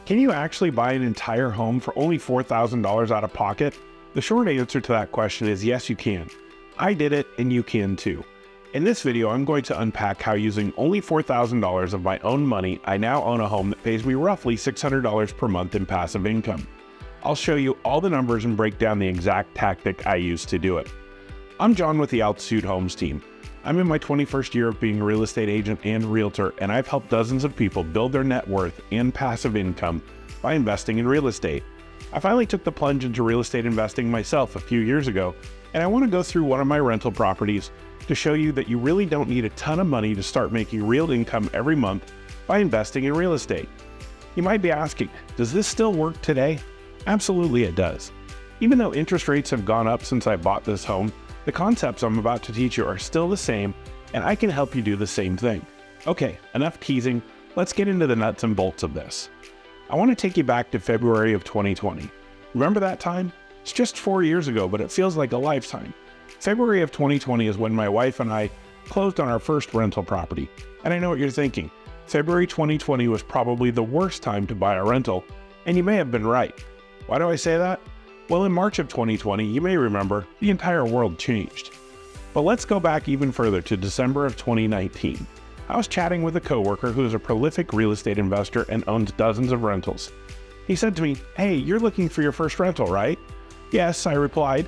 Can you actually buy an entire home for only $4,000 out of pocket? The short answer to that question is yes, you can. I did it, and you can too. In this video, I'm going to unpack how using only $4,000 of my own money, I now own a home that pays me roughly $600 per month in passive income. I'll show you all the numbers and break down the exact tactic I use to do it. I'm John with the Altitude Homes team. I'm in my 21st year of being a real estate agent and realtor, and I've helped dozens of people build their net worth and passive income by investing in real estate. I finally took the plunge into real estate investing myself a few years ago, and I want to go through one of my rental properties to show you that you really don't need a ton of money to start making real income every month by investing in real estate. You might be asking, does this still work today? Absolutely it does. Even though interest rates have gone up since I bought this home, the concepts I'm about to teach you are still the same, and I can help you do the same thing. Okay, enough teasing, let's get into the nuts and bolts of this. I want to take you back to February of 2020. Remember that time? It's just 4 years ago, but it feels like a lifetime. February of 2020 is when my wife and I closed on our first rental property. And I know what you're thinking. February 2020 was probably the worst time to buy a rental, and you may have been right. Why do I say that? Well, in March of 2020, you may remember, the entire world changed. But let's go back even further to December of 2019. I was chatting with a coworker who is a prolific real estate investor and owns dozens of rentals. He said to me, "Hey, you're looking for your first rental, right?" "Yes," I replied.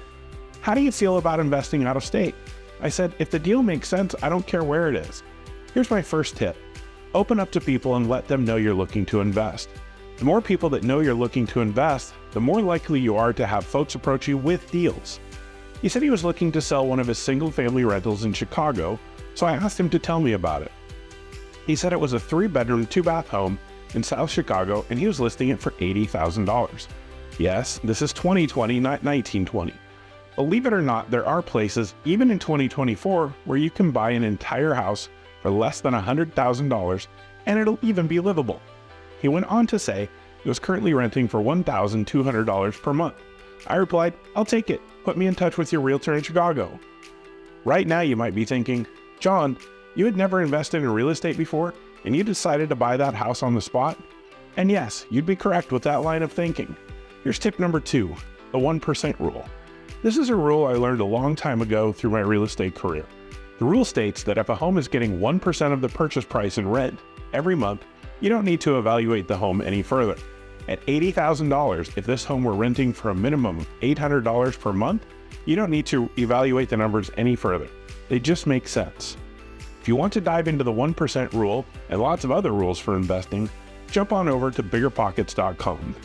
"How do you feel about investing out of state?" I said, "If the deal makes sense, I don't care where it is." Here's my first tip. Open up to people and let them know you're looking to invest. The more people that know you're looking to invest, the more likely you are to have folks approach you with deals. He said he was looking to sell one of his single-family rentals in Chicago, so I asked him to tell me about it. He said it was a 3-bedroom, 2-bath home in South Chicago, and he was listing it for $80,000. Yes, this is 2020, not 1920. Believe it or not, there are places, even in 2024, where you can buy an entire house for less than $100,000, and it'll even be livable. He went on to say he was currently renting for $1,200 per month. I replied, "I'll take it. Put me in touch with your realtor in Chicago." Right now you might be thinking, "John, you had never invested in real estate before, and you decided to buy that house on the spot?" And yes, you'd be correct with that line of thinking. Here's tip number 2, the 1% rule. This is a rule I learned a long time ago through my real estate career. The rule states that if a home is getting 1% of the purchase price in rent every month, you don't need to evaluate the home any further. At $80,000, if this home were renting for a minimum of $800 per month, you don't need to evaluate the numbers any further. They just make sense. If you want to dive into the 1% rule and lots of other rules for investing, jump on over to biggerpockets.com.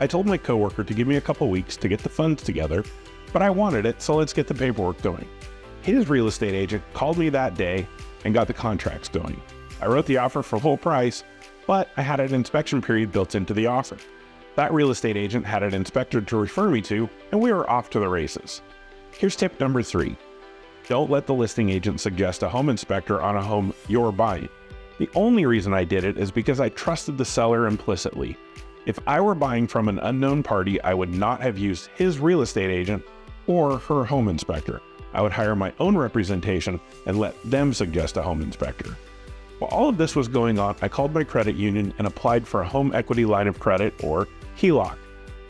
I told my coworker to give me a couple weeks to get the funds together, but I wanted it, so let's get the paperwork going. His real estate agent called me that day and got the contracts going. I wrote the offer for full price, but I had an inspection period built into the offer. That real estate agent had an inspector to refer me to, and we were off to the races. Here's tip number 3. Don't let the listing agent suggest a home inspector on a home you're buying. The only reason I did it is because I trusted the seller implicitly. If I were buying from an unknown party, I would not have used his real estate agent or her home inspector. I would hire my own representation and let them suggest a home inspector. While all of this was going on, I called my credit union and applied for a home equity line of credit, or HELOC,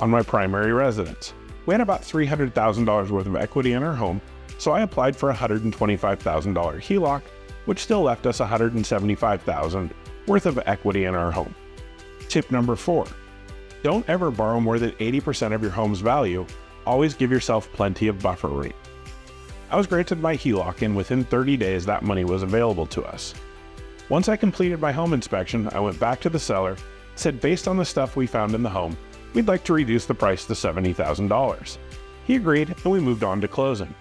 on my primary residence. We had about $300,000 worth of equity in our home, so I applied for a $125,000 HELOC, which still left us $175,000 worth of equity in our home. Tip number 4, don't ever borrow more than 80% of your home's value. Always give yourself plenty of buffer room. I was granted my HELOC, and within 30 days that money was available to us. Once I completed my home inspection, I went back to the seller, said based on the stuff we found in the home, we'd like to reduce the price to $70,000. He agreed, and we moved on to closing.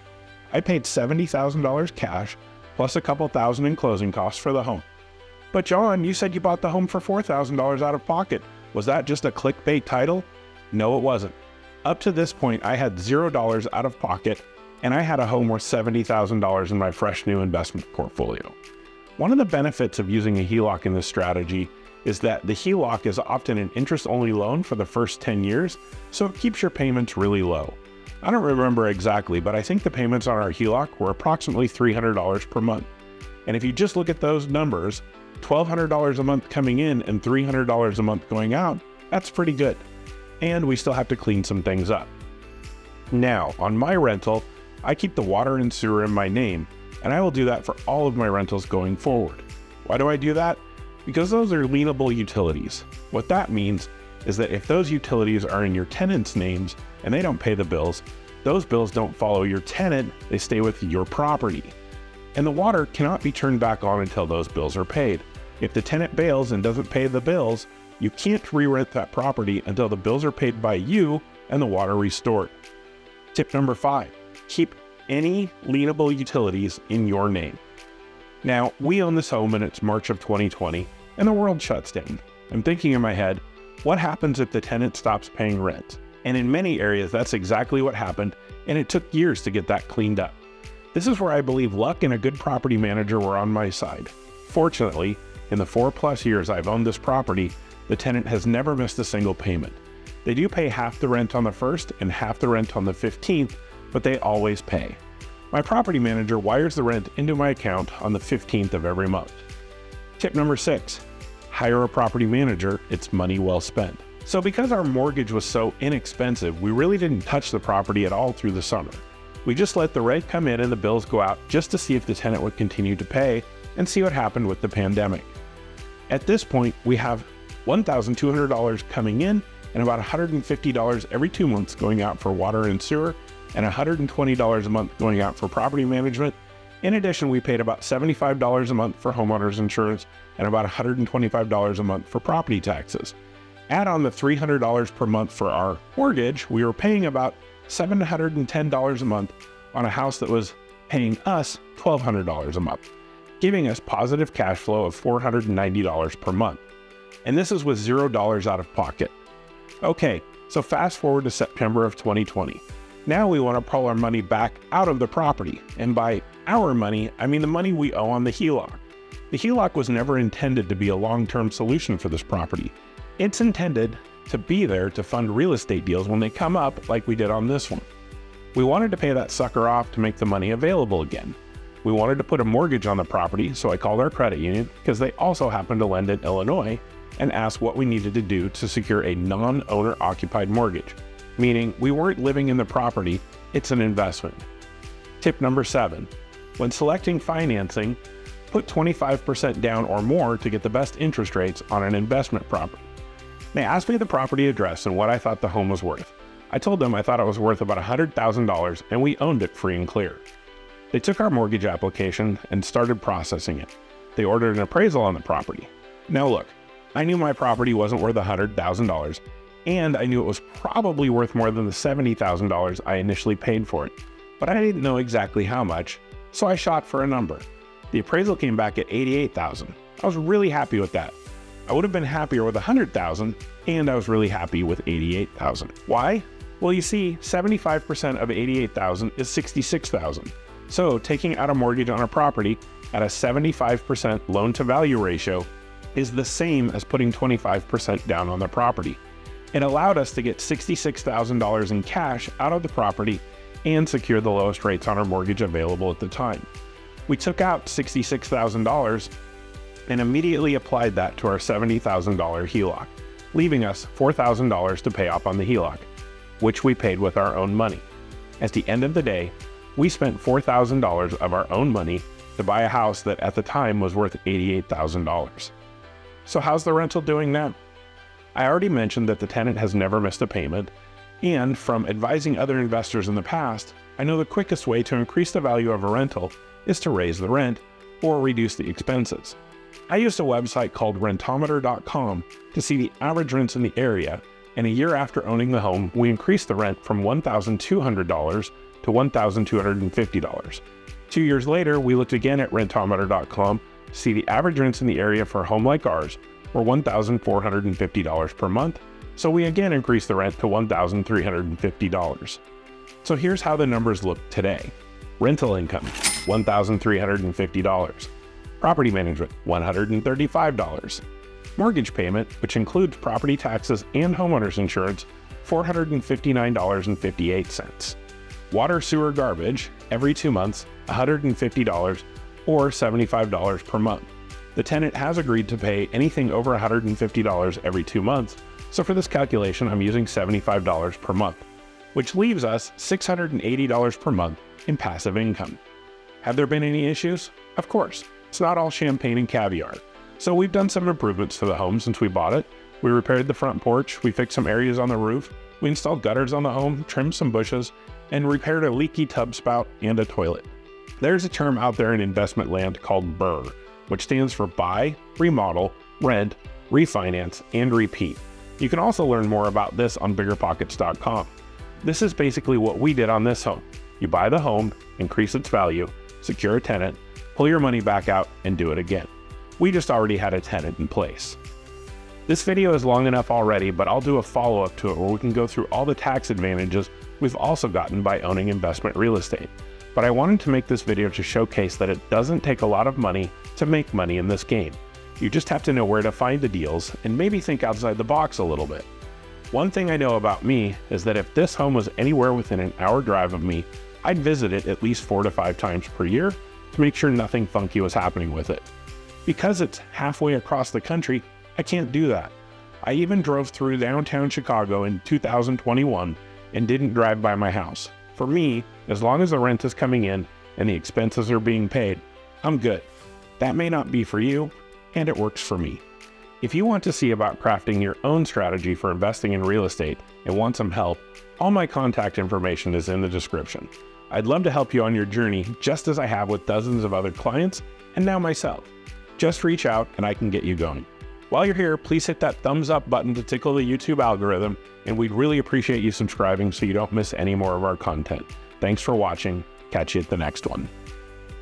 I paid $70,000 cash, plus a couple thousand in closing costs for the home. "But John, you said you bought the home for $4,000 out of pocket. Was that just a clickbait title?" No, it wasn't. Up to this point, I had $0 out of pocket, and I had a home worth $70,000 in my fresh new investment portfolio. One of the benefits of using a HELOC in this strategy is that the HELOC is often an interest-only loan for the first 10 years, so it keeps your payments really low. I don't remember exactly, but I think the payments on our HELOC were approximately $300 per month. And if you just look at those numbers, $1,200 a month coming in and $300 a month going out, that's pretty good. And we still have to clean some things up. Now, on my rental, I keep the water and sewer in my name, and I will do that for all of my rentals going forward. Why do I do that? Because those are lien-able utilities. What that means is that if those utilities are in your tenant's names and they don't pay the bills, those bills don't follow your tenant, they stay with your property. And the water cannot be turned back on until those bills are paid. If the tenant bails and doesn't pay the bills, you can't re-rent that property until the bills are paid by you and the water restored. Tip number 5, keep any lien-able utilities in your name. Now, we own this home and it's March of 2020 and the world shuts down. I'm thinking in my head, what happens if the tenant stops paying rent? And in many areas, that's exactly what happened, and it took years to get that cleaned up. This is where I believe luck and a good property manager were on my side. Fortunately, in the 4+ years I've owned this property, the tenant has never missed a single payment. They do pay half the rent on the 1st and half the rent on the 15th, but they always pay. My property manager wires the rent into my account on the 15th of every month. Tip number 6, hire a property manager, it's money well spent. So because our mortgage was so inexpensive, we really didn't touch the property at all through the summer. We just let the rent come in and the bills go out just to see if the tenant would continue to pay and see what happened with the pandemic. At this point, we have $1,200 coming in and about $150 every 2 months going out for water and sewer and $120 a month going out for property management. In addition, we paid about $75 a month for homeowners insurance and about $125 a month for property taxes. Add on the $300 per month for our mortgage, we were paying about $710 a month on a house that was paying us $1,200 a month, giving us positive cash flow of $490 per month. And this is with $0 out of pocket. Okay, so fast forward to September of 2020. Now we want to pull our money back out of the property. And by our money, I mean the money we owe on the HELOC. The HELOC was never intended to be a long-term solution for this property. It's intended to be there to fund real estate deals when they come up like we did on this one. We wanted to pay that sucker off to make the money available again. We wanted to put a mortgage on the property, so I called our credit union because they also happen to lend in Illinois and asked what we needed to do to secure a non-owner occupied mortgage, meaning we weren't living in the property, it's an investment. Tip number 7, when selecting financing, put 25% down or more to get the best interest rates on an investment property. They asked me the property address and what I thought the home was worth. I told them I thought it was worth about $100,000 and we owned it free and clear. They took our mortgage application and started processing it. They ordered an appraisal on the property. Now look, I knew my property wasn't worth $100,000 and I knew it was probably worth more than the $70,000 I initially paid for it, but I didn't know exactly how much, so I shot for a number. The appraisal came back at $88,000. I was really happy with that. I would have been happier with $100,000, and I was really happy with $88,000. Why? Well, you see, 75% of $88,000 is $66,000. So taking out a mortgage on a property at a 75% loan-to-value ratio is the same as putting 25% down on the property. It allowed us to get $66,000 in cash out of the property and secure the lowest rates on our mortgage available at the time. We took out $66,000 and immediately applied that to our $70,000 HELOC, leaving us $4,000 to pay off on the HELOC, which we paid with our own money. At the end of the day, we spent $4,000 of our own money to buy a house that at the time was worth $88,000. So how's the rental doing now? I already mentioned that the tenant has never missed a payment, and from advising other investors in the past, I know the quickest way to increase the value of a rental is to raise the rent or reduce the expenses. I used a website called rentometer.com to see the average rents in the area, and a year after owning the home, we increased the rent from $1,200 to $1,250. 2 years later, we looked again at rentometer.com to see the average rents in the area for a home like ours were $1,450 per month, so we again increased the rent to $1,350. So here's how the numbers look today. Rental income, $1,350. Property management, $135. Mortgage payment, which includes property taxes and homeowners insurance, $459.58. Water, sewer, garbage, every 2 months, $150 or $75 per month. The tenant has agreed to pay anything over $150 every 2 months, so for this calculation I'm using $75 per month, which leaves us $680 per month in passive income. Have there been any issues? Of course, it's not all champagne and caviar. So we've done some improvements to the home since we bought it. We repaired the front porch, we fixed some areas on the roof, we installed gutters on the home, trimmed some bushes, and repaired a leaky tub spout and a toilet. There's a term out there in investment land called BRRRR, which stands for buy, remodel, rent, refinance, and repeat. You can also learn more about this on biggerpockets.com. This is basically what we did on this home. You buy the home, increase its value, secure a tenant, pull your money back out, and do it again. We just already had a tenant in place. This video is long enough already, but I'll do a follow-up to it where we can go through all the tax advantages we've also gotten by owning investment real estate. But I wanted to make this video to showcase that it doesn't take a lot of money to make money in this game. You just have to know where to find the deals and maybe think outside the box a little bit. One thing I know about me is that if this home was anywhere within an hour drive of me, I'd visit it at least 4 to 5 times per year to make sure nothing funky was happening with it. Because it's halfway across the country, I can't do that. I even drove through downtown Chicago in 2021 and didn't drive by my house. For me, as long as the rent is coming in and the expenses are being paid, I'm good. That may not be for you, and it works for me. If you want to see about crafting your own strategy for investing in real estate and want some help, all my contact information is in the description. I'd love to help you on your journey, just as I have with dozens of other clients and now myself. Just reach out and I can get you going. While you're here, please hit that thumbs up button to tickle the YouTube algorithm, and we'd really appreciate you subscribing so you don't miss any more of our content. Thanks for watching. Catch you at the next one.